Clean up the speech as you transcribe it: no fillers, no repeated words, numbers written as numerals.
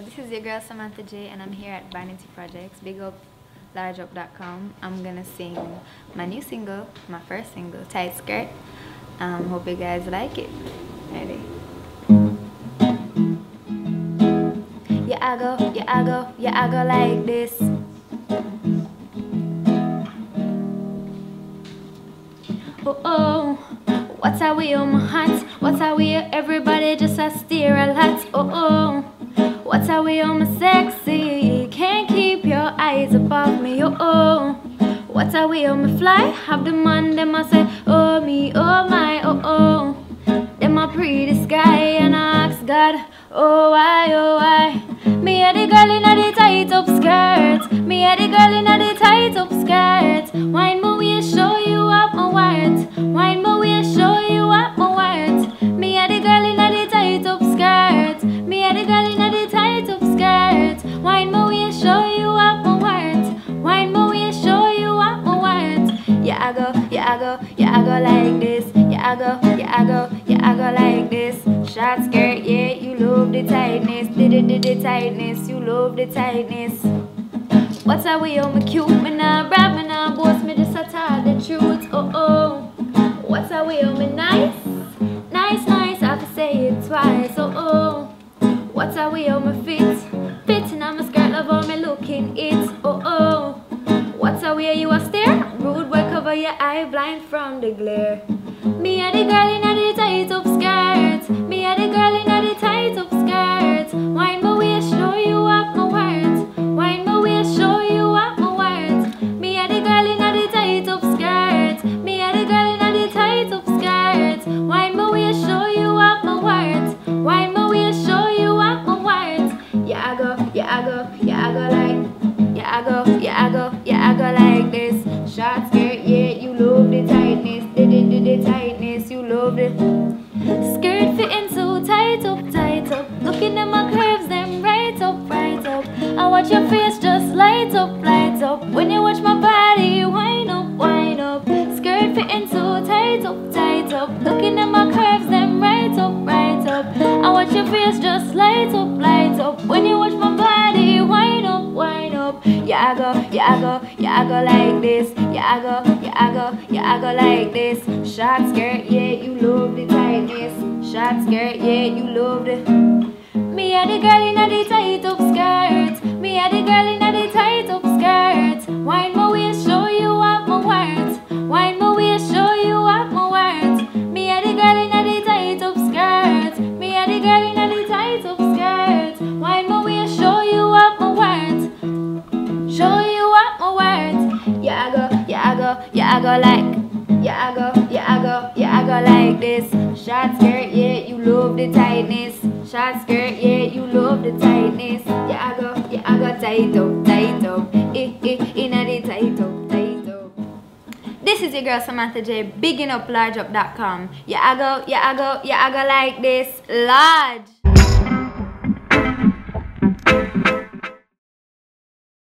This is your girl Samantha J, and I'm here at Vanity Projects. Big up LargeUp.com. I'm gonna sing my new single, my first single, Tight Skirt. Hope you guys like it. Ready? Yeah, I go like this. Oh, oh, what's a way on my hat? What's a way everybody just a stare a lot? Oh, oh, what's a way on my sexy? Can't keep your eyes above me. Oh, oh, what's a way on my fly? Have the man them a say, oh me, oh my, oh, oh. Them a pretty sky and I ask God, oh why, oh why? Me a the girl inna the tight up skirt. Me a the girl inna the tight up skirt. Wine my way, show you up my words. Wine my way, show you up my words. Me a the girl inna the tight up skirt. Me a the girl inna the tight up skirt. Wine my way, show you up my words. Wine my way, show you up my words. Yeah I go like this. Yeah I go like this. Short skirt, yeah, you love the tightness. The tightness, you love the tightness. What's a way on me cute? Me nah brag, me nah boast, me just a tell the truth. Oh oh. What's a way on me nice? Nice, I have to say it twice. Oh oh. What's a way on me fit? Fitting on my skirt, love how me looking it. Oh oh. What's a way you a stare? Rude boy, cover your eye, blind from the glare. Me a the girl inna the tight up skirt. Me a the girl inna the tight up skirt. Wine my way, show you up my words. Wine my way, show you up my words. Me a the girl inna the tight up skirt. Me a the girl inna the tight up skirt. Wine my way, show you up my words. Wine my way, show you up my words. Yeah I go like. Yeah I go like this. Short skirt, yeah, you love the tightness. The tightness, you love it. Skirt fitting so tight up. Looking at my curves, them right up. I watch your face just light up. When you watch my body, wind up. Skirt fitting so tight up. Looking at my curves, them right up. I watch your face just light up. When you watch my body, wind up. Yeah I go like this. Yeah I go like this. Short skirt, yeah, you love the tightness. Short skirt, yeah, you love the. Me a the girl inna the tight up skirt. Me a the girl inna the tight up skirt. Wine my way, show you up my words. Wine my way, show you up my words. Me a the girl inna the tight up skirt. Me a the girl inna the tight up skirt. Wine my way, show you up my words. Show you up my words. Yeah I go like this. Short skirt, yeah, you love the tightness. Short skirt, yeah, you love the tightness. Yeah I go tight up. Inna the tight up. This is your girl Samantha J, bigging up LargeUp.com. Yeah I go like this. Large.